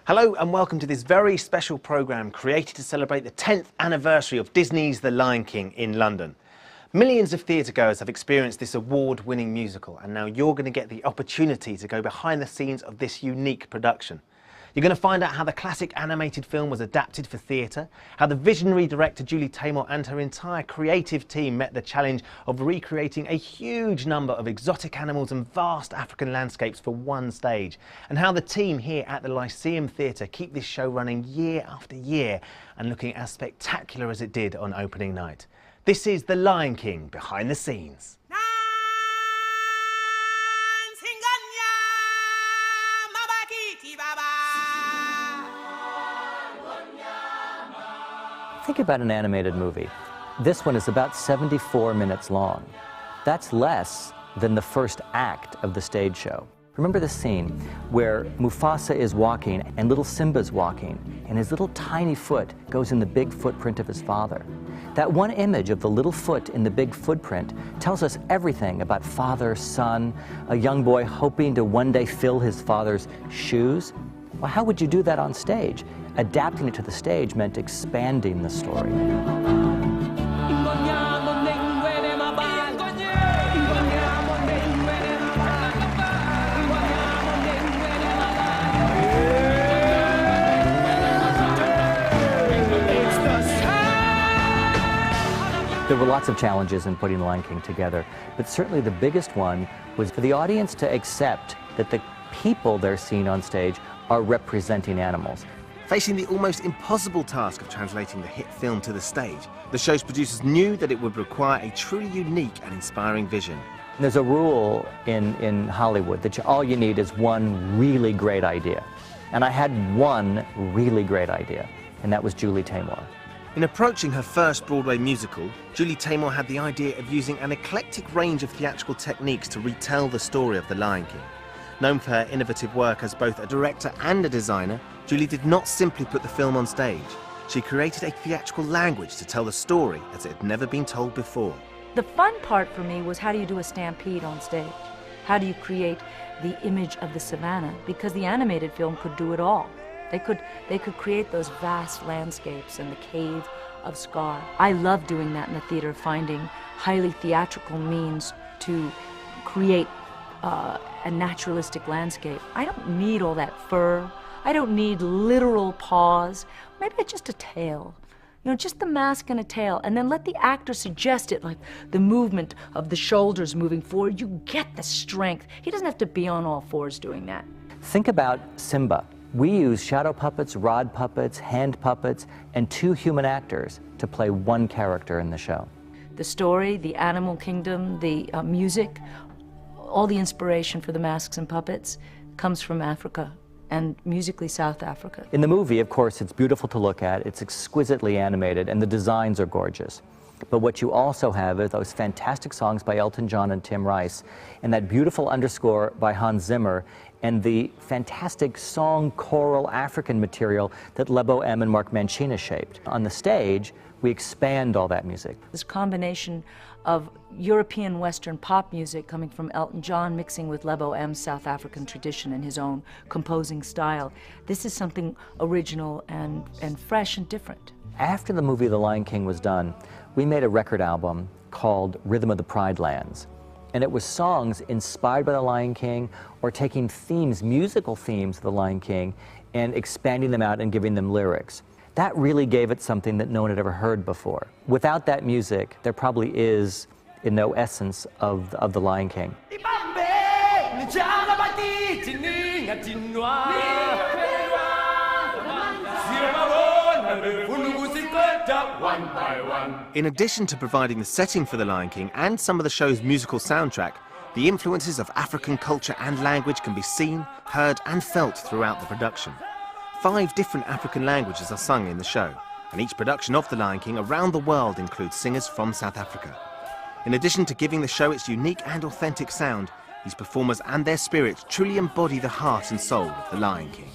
Hello and welcome to this very special programme created to celebrate the 10th anniversary of Disney's The Lion King in London. Millions of theatregoers have experienced this award-winning musical, and now you're going to get the opportunity to go behind the scenes of this unique production. You're going to find out how the classic animated film was adapted for theatre, how the visionary director Julie Taymor and her entire creative team met the challenge of recreating a huge number of exotic animals and vast African landscapes for one stage, and how the team here at the Lyceum Theatre keep this show running year after year and looking as spectacular as it did on opening night. This is The Lion King behind the scenes. Think about an animated movie. This one is about 74 minutes long. That's less than the first act of the stage show. Remember the scene where Mufasa is walking and little Simba's walking, and his little tiny foot goes in the big footprint of his father. That one image of the little foot in the big footprint tells us everything about father, son, a young boy hoping to one day fill his father's shoes. Well, how would you do that on stage? Adapting it to the stage meant expanding the story. There were lots of challenges in putting The Lion King together, but certainly the biggest one was for the audience to accept that the people they're seeing on stage are representing animals. Facing the almost impossible task of translating the hit film to the stage, the show's producers knew that it would require a truly unique and inspiring vision. There's a rule in Hollywood that all you need is one really great idea. And I had one really great idea, and that was Julie Taymor. In approaching her first Broadway musical, Julie Taymor had the idea of using an eclectic range of theatrical techniques to retell the story of The Lion King. Known for her innovative work as both a director and a designer, Julie did not simply put the film on stage. She created a theatrical language to tell the story as it had never been told before. The fun part for me was, how do you do a stampede on stage? How do you create the image of the savannah? Because the animated film could do it all. They could create those vast landscapes and the cave of Scar. I love doing that in the theater, finding highly theatrical means to create a naturalistic landscape. I don't need all that fur. I don't need literal paws. Maybe it's just a tail. You know, just the mask and a tail, and then let the actor suggest it, like the movement of the shoulders moving forward. You get the strength. He doesn't have to be on all fours doing that. Think about Simba. We use shadow puppets, rod puppets, hand puppets, and 2 human actors to play one character in the show. The story, the animal kingdom, the music, all the inspiration for the masks and puppets comes from Africa, and musically South Africa. In the movie, of course, it's beautiful to look at, it's exquisitely animated, and the designs are gorgeous. But what you also have is those fantastic songs by Elton John and Tim Rice, and that beautiful underscore by Hans Zimmer, and the fantastic song choral African material that Lebo M and Mark Mancina shaped. On the stage, we expand all that music. This combination of European Western pop music coming from Elton John mixing with Lebo M's South African tradition and his own composing style. This is something original and fresh and different. After the movie The Lion King was done, we made a record album called Rhythm of the Pride Lands. And it was songs inspired by The Lion King or taking themes, musical themes of The Lion King, and expanding them out and giving them lyrics. That really gave it something that no one had ever heard before. Without that music, there probably is no essence of The Lion King. In addition to providing the setting for The Lion King and some of the show's musical soundtrack, the influences of African culture and language can be seen, heard and felt throughout the production. 5 different African languages are sung in the show, and each production of The Lion King around the world includes singers from South Africa. In addition to giving the show its unique and authentic sound, these performers and their spirit truly embody the heart and soul of The Lion King.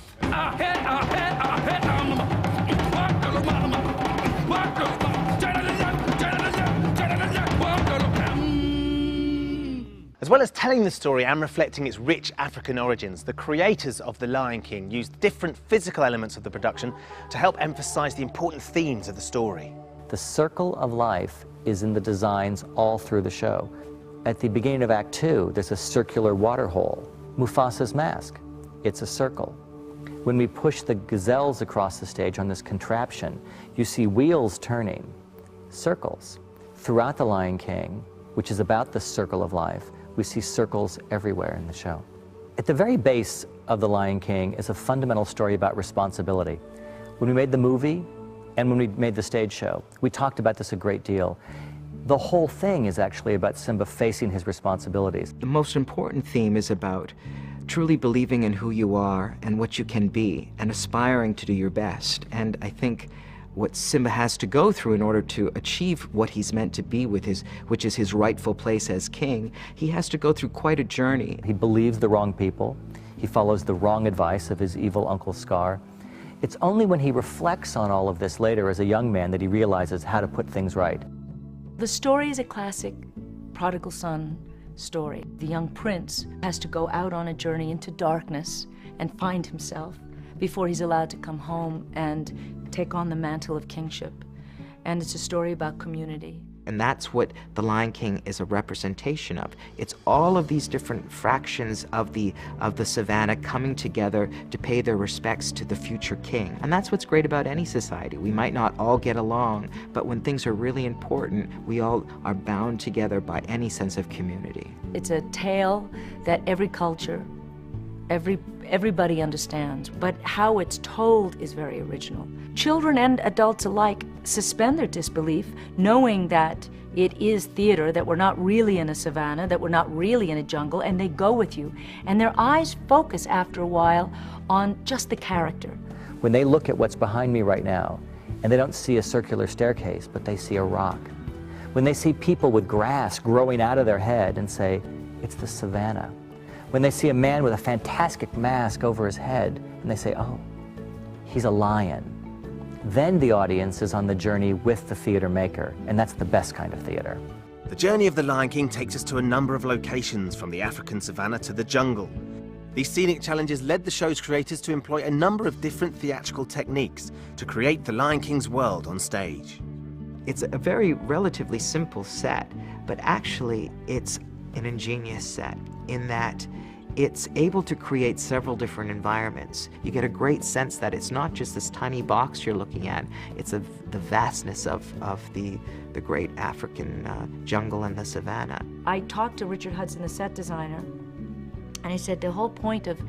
As well as telling the story and reflecting its rich African origins, the creators of The Lion King used different physical elements of the production to help emphasize the important themes of the story. The circle of life is in the designs all through the show. At the beginning of Act 2, there's a circular water hole. Mufasa's mask, it's a circle. When we push the gazelles across the stage on this contraption, you see wheels turning, circles. Throughout The Lion King, which is about the circle of life, we see circles everywhere in the show. At the very base of The Lion King is a fundamental story about responsibility. When we made the movie and when we made the stage show, we talked about this a great deal. The whole thing is actually about Simba facing his responsibilities. The most important theme is about truly believing in who you are and what you can be and aspiring to do your best. And I think what Simba has to go through in order to achieve what he's meant to be with which is his rightful place as king, he has to go through quite a journey. He believes the wrong people. He follows the wrong advice of his evil Uncle Scar. It's only when he reflects on all of this later as a young man that he realizes how to put things right. The story is a classic prodigal son story. The young prince has to go out on a journey into darkness and find himself before he's allowed to come home and take on the mantle of kingship. And it's a story about community. And that's what The Lion King is a representation of. It's all of these different fractions of the savannah coming together to pay their respects to the future king. And that's what's great about any society. We might not all get along, but when things are really important, we all are bound together by any sense of community. It's a tale that every culture, everybody understands, but how it's told is very original. Children and adults alike suspend their disbelief, knowing that it is theater, that we're not really in a savannah, that we're not really in a jungle, and they go with you. And their eyes focus after a while on just the character. When they look at what's behind me right now, and they don't see a circular staircase, but they see a rock. When they see people with grass growing out of their head and say, it's the savannah. When they see a man with a fantastic mask over his head, and they say, oh, he's a lion. Then the audience is on the journey with the theater maker, and that's the best kind of theater. The journey of The Lion King takes us to a number of locations, from the African savannah to the jungle. These scenic challenges led the show's creators to employ a number of different theatrical techniques to create The Lion King's world on stage. It's a very relatively simple set, but actually it's an ingenious set in that it's able to create several different environments. You get a great sense that it's not just this tiny box you're looking at, it's the vastness of the great African jungle and the savannah. I talked to Richard Hudson, the set designer, and he said the whole point of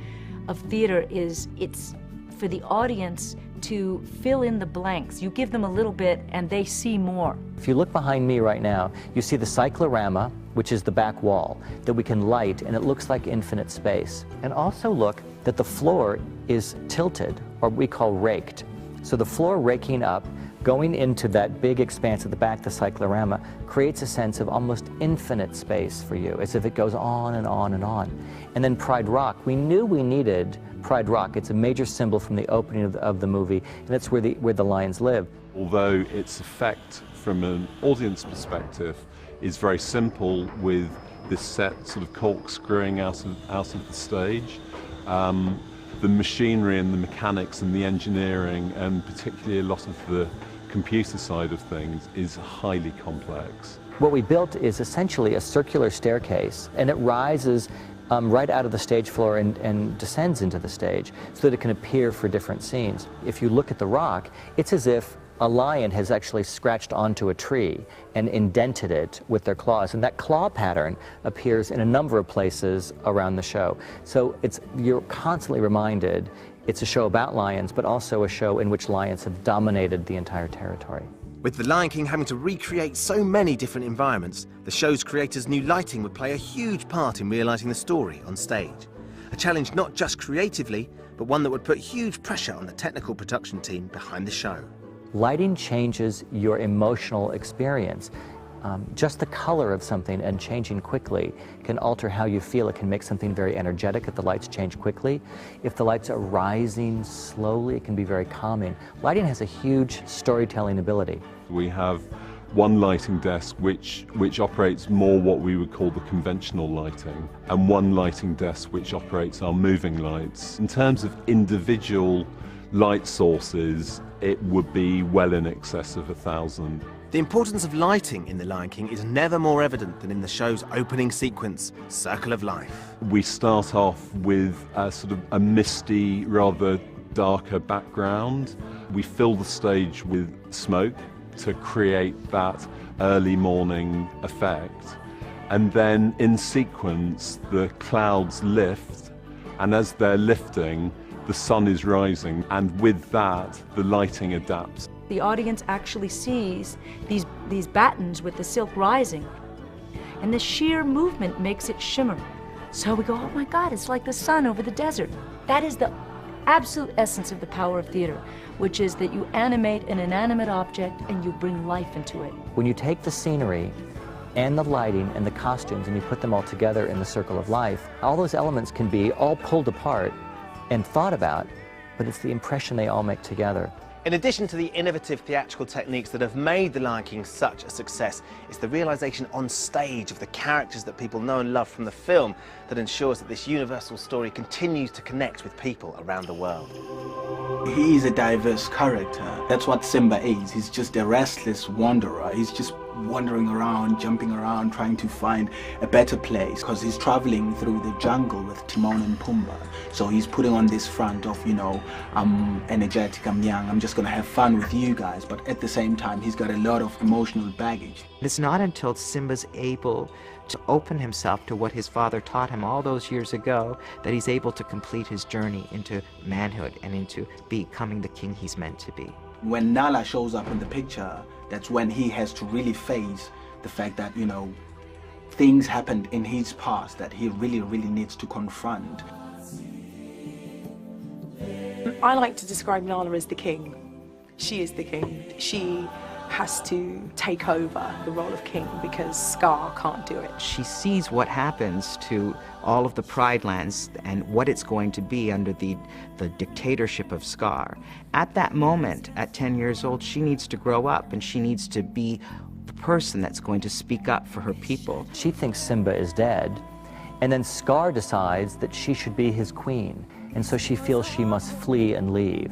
theater is it's for the audience to fill in the blanks. You give them a little bit and they see more. If you look behind me right now, you see the cyclorama, which is the back wall, that we can light, and it looks like infinite space. And also look that the floor is tilted, or we call raked. So the floor raking up, going into that big expanse at the back, the cyclorama, creates a sense of almost infinite space for you, as if it goes on and on and on. And then Pride Rock, we knew we needed Pride Rock. It's a major symbol from the opening of the movie, and it's where the lions live. Although its effect from an audience perspective is very simple, with this set sort of corkscrewing out of the stage. The machinery and the mechanics and the engineering, and particularly a lot of the computer side of things, is highly complex. What we built is essentially a circular staircase, and it rises right out of the stage floor and descends into the stage so that it can appear for different scenes. If you look at the rock, it's as if a lion has actually scratched onto a tree and indented it with their claws, and that claw pattern appears in a number of places around the show. So you're constantly reminded it's a show about lions, but also a show in which lions have dominated the entire territory. With The Lion King having to recreate so many different environments, the show's creators knew lighting would play a huge part in realising the story on stage. A challenge not just creatively, but one that would put huge pressure on the technical production team behind the show. Lighting changes your emotional experience. Just the color of something and changing quickly can alter how you feel. It can make something very energetic if the lights change quickly. If the lights are rising slowly, it can be very calming. Lighting has a huge storytelling ability. We have one lighting desk which operates more what we would call the conventional lighting, and one lighting desk which operates our moving lights. In terms of individual light sources, it would be well in excess of 1,000. The importance of lighting in The Lion King is never more evident than in the show's opening sequence, Circle of Life. We start off with a sort of a misty, rather darker background. We fill the stage with smoke to create that early morning effect. And then in sequence, the clouds lift, and as they're lifting, the sun is rising, and with that, the lighting adapts. The audience actually sees these battens with the silk rising, and the sheer movement makes it shimmer. So we go, oh my God, it's like the sun over the desert. That is the absolute essence of the power of theater, which is that you animate an inanimate object and you bring life into it. When you take the scenery and the lighting and the costumes and you put them all together in the circle of life, all those elements can be all pulled apart and thought about, but it's the impression they all make together. In addition to the innovative theatrical techniques that have made The Lion King such a success, it's the realisation on stage of the characters that people know and love from the film that ensures that this universal story continues to connect with people around the world. He is a diverse character. That's what Simba is. He's just a restless wanderer. He's just wandering around, jumping around, trying to find a better place, because he's traveling through the jungle with Timon and Pumbaa. So he's putting on this front of, you know, I'm energetic, I'm young, I'm just gonna have fun with you guys, but at the same time he's got a lot of emotional baggage. It's not until Simba's able to open himself to what his father taught him all those years ago that he's able to complete his journey into manhood and into becoming the king he's meant to be. When Nala shows up in the picture, that's when he has to really face the fact that, you know, things happened in his past that he really, really needs to confront. I like to describe Nala as the king. She is the king. She has to take over the role of king because Scar can't do it. She sees what happens to all of the Pride Lands and what it's going to be under the dictatorship of Scar. At that moment, at 10 years old, she needs to grow up and she needs to be the person that's going to speak up for her people. She thinks Simba is dead, and then Scar decides that she should be his queen, and so she feels she must flee and leave.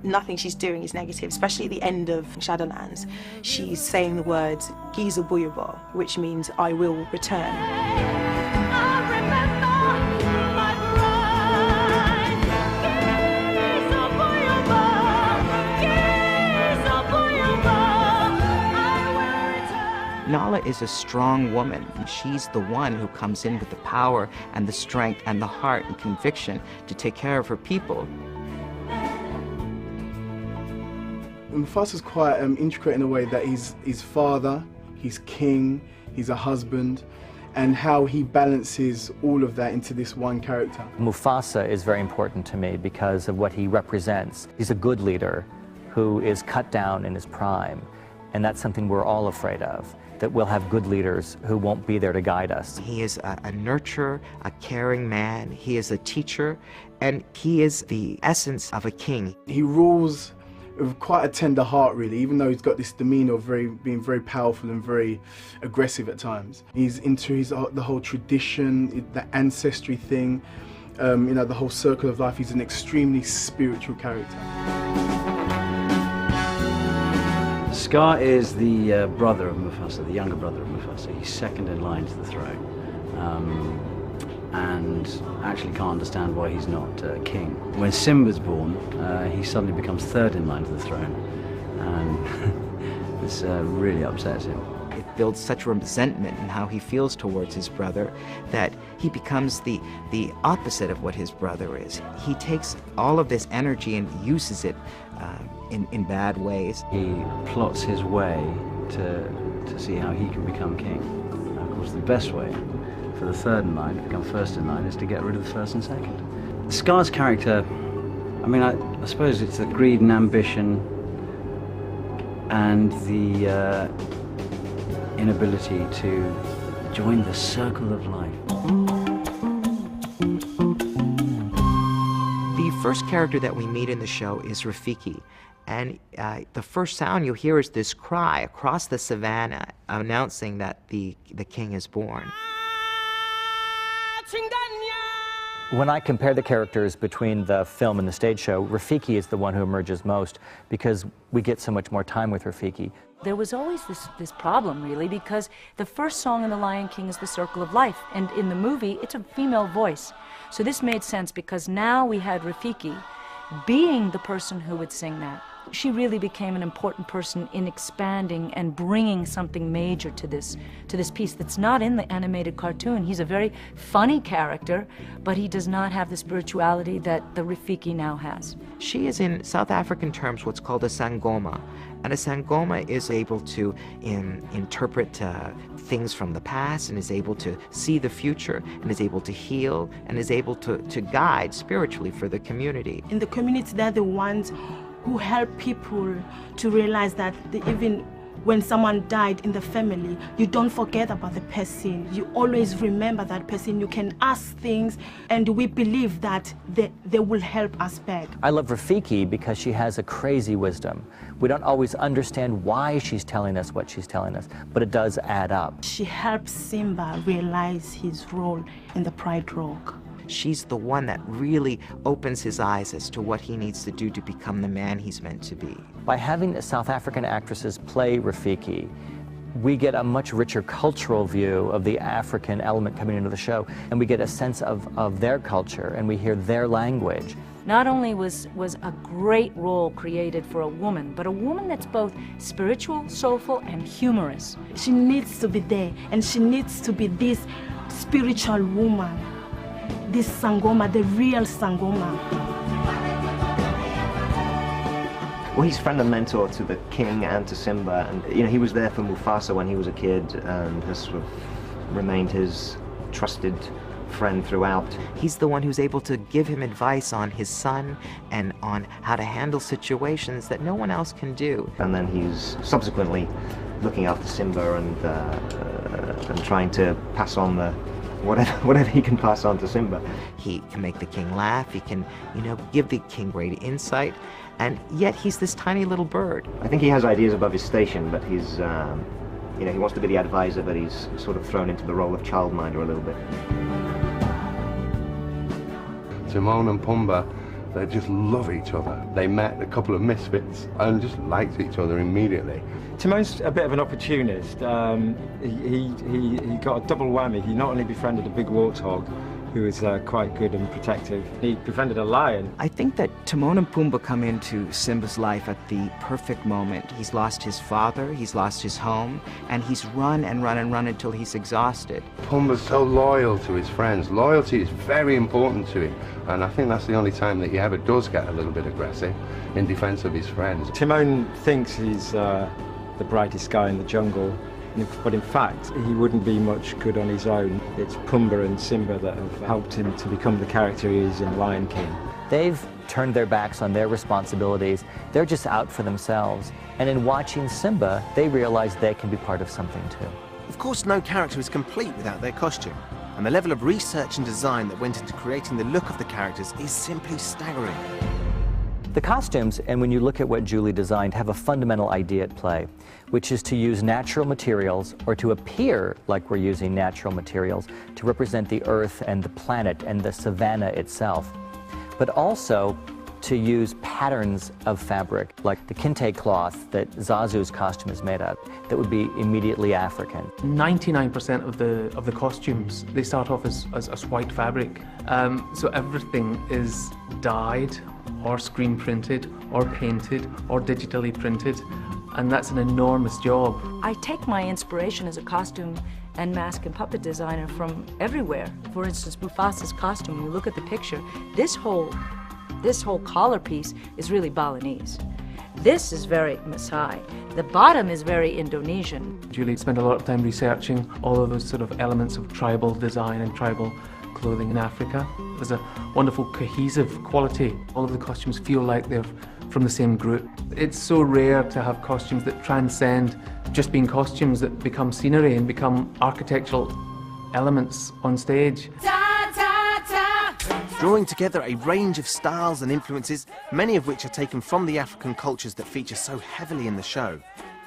Nothing she's doing is negative, especially at the end of Shadowlands. She's saying the words, Giza Buyaba, which means I will return. Nala is a strong woman. She's the one who comes in with the power and the strength and the heart and conviction to take care of her people. Mufasa's quite intricate in a way that he's father, he's king, he's a husband, and how he balances all of that into this one character. Mufasa is very important to me because of what he represents. He's a good leader who is cut down in his prime, and that's something we're all afraid of, that we'll have good leaders who won't be there to guide us. He is a nurturer, a caring man, he is a teacher, and he is the essence of a king. He rules with quite a tender heart, really, even though he's got this demeanor of being very powerful and very aggressive at times. He's into the whole tradition, the ancestry thing, you know, the whole circle of life. He's an extremely spiritual character. Scar is the brother of Mufasa, the younger brother of Mufasa. He's second in line to the throne, and actually can't understand why he's not king. When Simba's born, he suddenly becomes third in line to the throne, and this really upsets him. It builds such resentment in how he feels towards his brother that he becomes the opposite of what his brother is. He takes all of this energy and uses it in bad ways. He plots his way to see how he can become king. And of course, the best way for the third in line to become first in line is to get rid of the first and second. Scar's character, I mean, I suppose it's the greed and ambition and the inability to join the circle of life. The first character that we meet in the show is Rafiki, And the first sound you'll hear is this cry across the savannah announcing that the king is born. When I compare the characters between the film and the stage show, Rafiki is the one who emerges most because we get so much more time with Rafiki. There was always this problem, really, because the first song in The Lion King is The Circle of Life, and in the movie, it's a female voice. So this made sense because now we had Rafiki being the person who would sing that. She really became an important person in expanding and bringing something major to this piece that's not in the animated cartoon. He's a very funny character, but he does not have the spirituality that the Rafiki now has. She is, in South African terms, what's called a sangoma. And a sangoma is able to interpret things from the past, and is able to see the future, and is able to heal, and is able to guide spiritually for the community. In the community, they're the ones who help people to realize that even when someone died in the family, you don't forget about the person. You always remember that person. You can ask things, and we believe that they will help us back. I love Rafiki because she has a crazy wisdom. We don't always understand why she's telling us what she's telling us, but it does add up. She helps Simba realize his role in the Pride Rock. She's the one that really opens his eyes as to what he needs to do to become the man he's meant to be. By having South African actresses play Rafiki, we get a much richer cultural view of the African element coming into the show, and we get a sense of their culture, and we hear their language. Not only was a great role created for a woman, but a woman that's both spiritual, soulful, and humorous. She needs to be there, and she needs to be this spiritual woman. This sangoma, the real sangoma. Well, he's friend and mentor to the king and to Simba, and he was there for Mufasa when he was a kid, and has sort of remained his trusted friend throughout. He's the one who's able to give him advice on his son and on how to handle situations that no one else can do. And then he's subsequently looking after Simba and trying to pass on the whatever he can pass on to Simba. He can make the king laugh, he can, give the king great insight, and yet he's this tiny little bird. I think he has ideas above his station, but he's, he wants to be the advisor, but he's sort of thrown into the role of childminder a little bit. Timon and Pumbaa, they just love each other. They met a couple of misfits and just liked each other immediately. Timon's a bit of an opportunist. He got a double whammy. He not only befriended a big warthog, who was quite good and protective, he befriended a lion. I think that Timon and Pumbaa come into Simba's life at the perfect moment. He's lost his father, he's lost his home, and he's run and run and run until he's exhausted. Pumbaa's so loyal to his friends. Loyalty is very important to him, and I think that's the only time that he ever does get a little bit aggressive in defense of his friends. Timon thinks he's the brightest guy in the jungle, but in fact he wouldn't be much good on his own. It's Pumbaa and Simba that have helped him to become the character he is in Lion King. They've turned their backs on their responsibilities. They're just out for themselves. And in watching Simba, they realize they can be part of something too. Of course, no character is complete without their costume, and the level of research and design that went into creating the look of the characters is simply staggering. The costumes, and when you look at what Julie designed, have a fundamental idea at play, which is to use natural materials, or to appear like we're using natural materials, to represent the earth and the planet and the savanna itself, but also to use patterns of fabric, like the kente cloth that Zazu's costume is made of, that would be immediately African. 99% of the costumes, they start off as white fabric. So everything is dyed, or screen printed, or painted, or digitally printed, and that's an enormous job. I take my inspiration as a costume and mask and puppet designer from everywhere. For instance, Mufasa's costume, when you look at the picture, this whole collar piece is really Balinese. This is very Maasai. The bottom is very Indonesian. Julie spent a lot of time researching all of those sort of elements of tribal design and tribal clothing in Africa. There's a wonderful cohesive quality. All of the costumes feel like they're from the same group. It's so rare to have costumes that transcend just being costumes, that become scenery and become architectural elements on stage. Ta, ta, ta. drawing together a range of styles and influences, many of which are taken from the African cultures that feature so heavily in the show.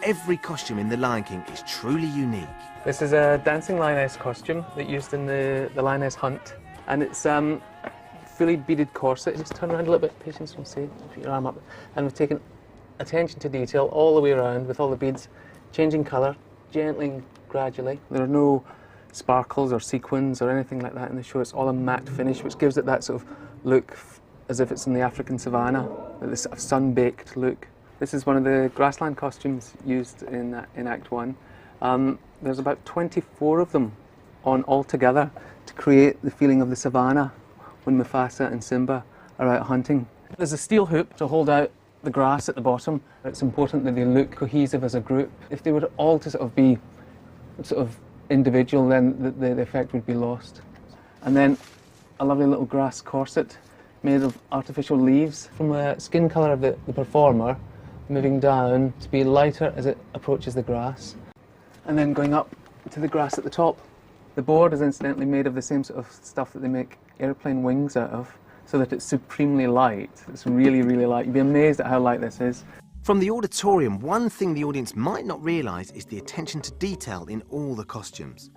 Every costume in The Lion King is truly unique. This is a dancing lioness costume that used in the lioness hunt, and it's fully beaded corset. Just turn around a little bit, patience, you'll see, put your arm up. And we've taken attention to detail all the way around with all the beads, changing colour, gently, gradually. There are no sparkles or sequins or anything like that in the show. It's all a matte finish, which gives it that sort of look as if it's in the African savannah, this sort of sun-baked look. This is one of the grassland costumes used in Act 1. There's about 24 of them on all together to create the feeling of the savannah when Mufasa and Simba are out hunting. There's a steel hoop to hold out the grass at the bottom. It's important that they look cohesive as a group. If they were all to sort of be individual, then the effect would be lost. And then a lovely little grass corset made of artificial leaves from the skin colour of the performer, moving down to be lighter as it approaches the grass, and then going up to the grass at the top. The board is incidentally made of the same sort of stuff that they make airplane wings out of, so that it's supremely light. It's really, really light. You'd be amazed at how light this is. From the auditorium, one thing the audience might not realise is the attention to detail in all the costumes.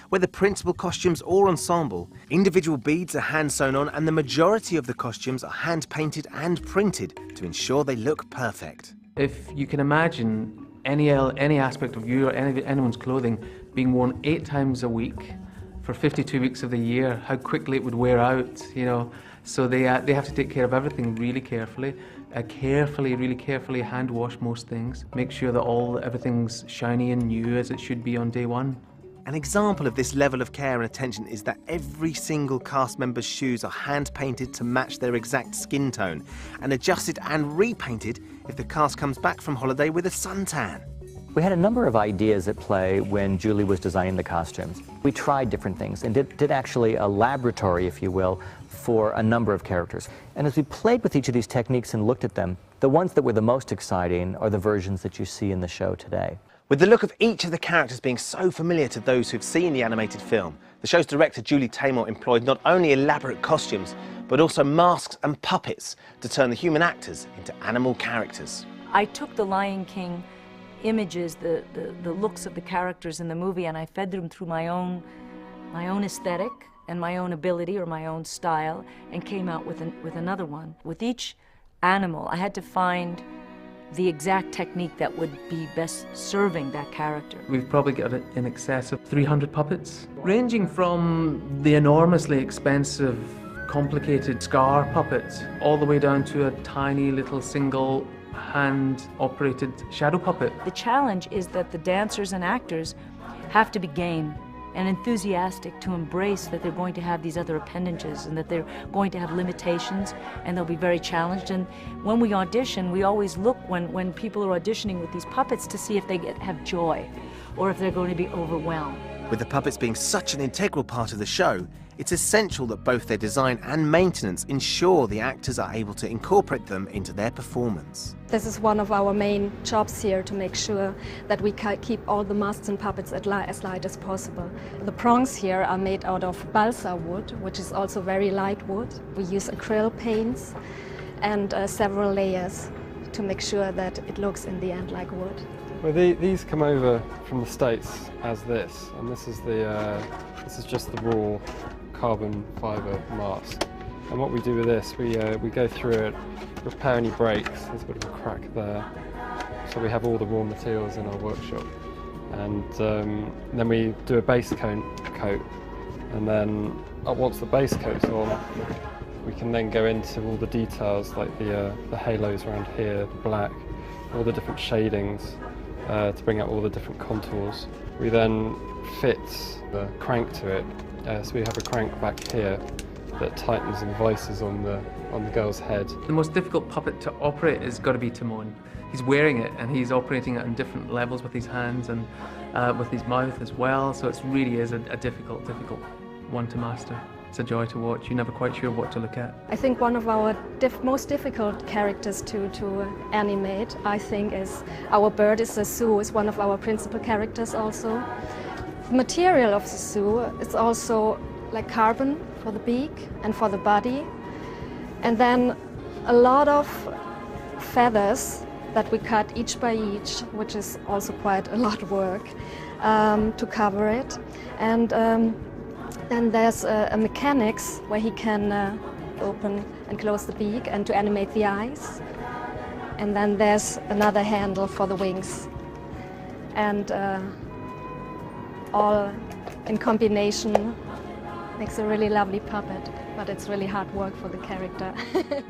Whether principal costumes or ensemble, individual beads are hand sewn on, and the majority of the costumes are hand painted and printed to ensure they look perfect. If you can imagine any aspect of you or anyone's clothing being worn 8 times a week for 52 weeks of the year, how quickly it would wear out, you know. So they have to take care of everything really carefully, really carefully hand wash most things, make sure that everything's shiny and new as it should be on day one. An example of this level of care and attention is that every single cast member's shoes are hand painted to match their exact skin tone, and adjusted and repainted if the cast comes back from holiday with a suntan. We had a number of ideas at play when Julie was designing the costumes. We tried different things and did actually a laboratory, if you will, for a number of characters. And as we played with each of these techniques and looked at them, the ones that were the most exciting are the versions that you see in the show today. With the look of each of the characters being so familiar to those who've seen the animated film, the show's director Julie Taymor employed not only elaborate costumes, but also masks and puppets to turn the human actors into animal characters. I took the Lion King images, the looks of the characters in the movie, and I fed them through my own aesthetic and my own ability or my own style, and came out with another one. With each animal, I had to find the exact technique that would be best serving that character. We've probably got in excess of 300 puppets, ranging from the enormously expensive, complicated Scar puppets, all the way down to a tiny little single hand-operated shadow puppet. The challenge is that the dancers and actors have to be game and enthusiastic to embrace that they're going to have these other appendages and that they're going to have limitations, and they'll be very challenged. And when we audition, we always look when people are auditioning with these puppets to see if they have joy or if they're going to be overwhelmed. With the puppets being such an integral part of the show, it's essential that both their design and maintenance ensure the actors are able to incorporate them into their performance. This is one of our main jobs here, to make sure that we keep all the masks and puppets as light as possible. The prongs here are made out of balsa wood, which is also very light wood. We use acrylic paints and several layers to make sure that it looks in the end like wood. Well, these come over from the States as this, and this is just the raw carbon fibre mask. And what we do with this, we go through it, repair any breaks. There's a bit of a crack there, so we have all the raw materials in our workshop. And then we do a base coat, and then once the base coat's on, we can then go into all the details, like the halos around here, the black, all the different shadings, to bring out all the different contours. We then fit the crank to it, so we have a crank back here that tightens and vices on the girl's head. The most difficult puppet to operate has got to be Timon. He's wearing it and he's operating it on different levels with his hands and with his mouth as well, so it really is a difficult one to master. It's a joy to watch. You're never quite sure what to look at. I think one of our most difficult characters to animate, I think, is our bird is the Sioux, is one of our principal characters also. The material of the Sioux is also like carbon for the beak and for the body. And then a lot of feathers that we cut each by each, which is also quite a lot of work to cover it. And then there's a mechanics where he can open and close the beak and to animate the eyes. And then there's another handle for the wings. And all in combination makes a really lovely puppet, but it's really hard work for the character.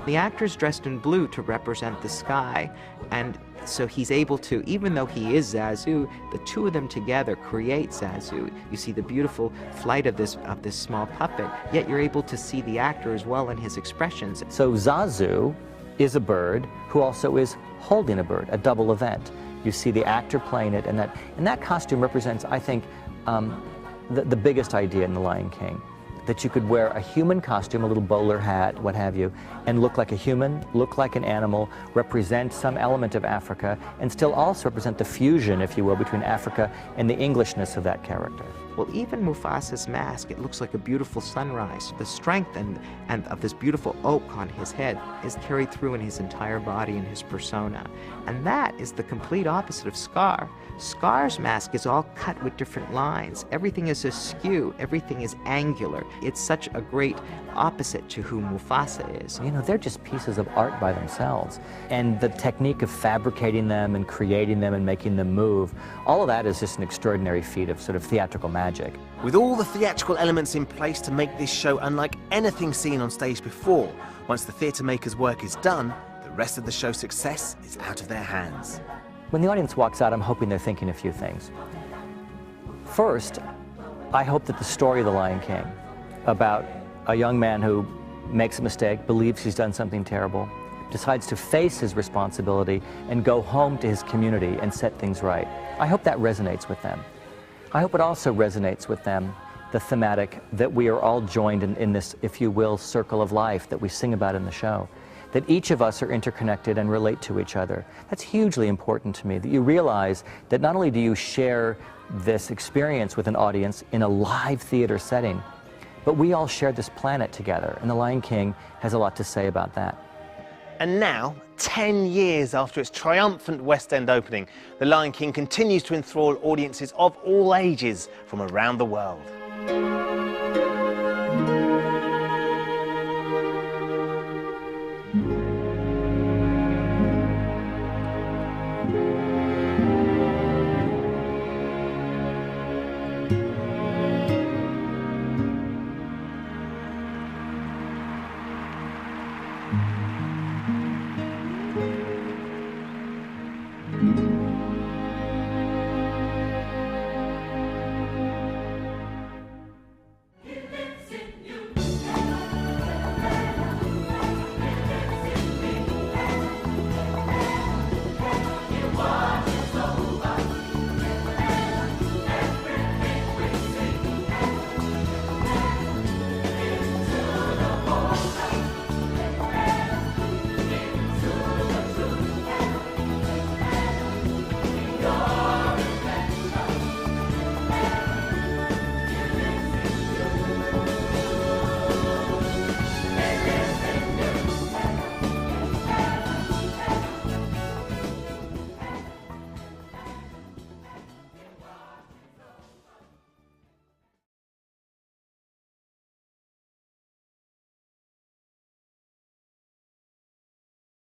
The actor's dressed in blue to represent the sky, and so he's able to, even though he is Zazu, the two of them together create Zazu. You see the beautiful flight of this small puppet, yet you're able to see the actor as well in his expressions. So Zazu is a bird who also is holding a bird, a double event. You see the actor playing it, and that costume represents, I think, the biggest idea in The Lion King. That you could wear a human costume, a little bowler hat, what have you, and look like a human, look like an animal, represent some element of Africa, and still also represent the fusion, if you will, between Africa and the Englishness of that character. Well, even Mufasa's mask, it looks like a beautiful sunrise. The strength and of this beautiful oak on his head is carried through in his entire body and his persona. And that is the complete opposite of Scar. Scar's mask is all cut with different lines. Everything is askew. Everything is angular. It's such a great opposite to who Mufasa is. You know, they're just pieces of art by themselves. And the technique of fabricating them and creating them and making them move, all of that is just an extraordinary feat of sort of theatrical magic. With all the theatrical elements in place to make this show unlike anything seen on stage before, once the theatre maker's work is done, the rest of the show's success is out of their hands. When the audience walks out, I'm hoping they're thinking a few things. First, I hope that the story of The Lion King, about a young man who makes a mistake, believes he's done something terrible, decides to face his responsibility and go home to his community and set things right. I hope that resonates with them. I hope it also resonates with them, the thematic that we are all joined in this, if you will, circle of life that we sing about in the show. That each of us are interconnected and relate to each other. That's hugely important to me, that you realize that not only do you share this experience with an audience in a live theater setting, but we all share this planet together, and The Lion King has a lot to say about that. And now, 10 years after its triumphant West End opening, The Lion King continues to enthrall audiences of all ages from around the world.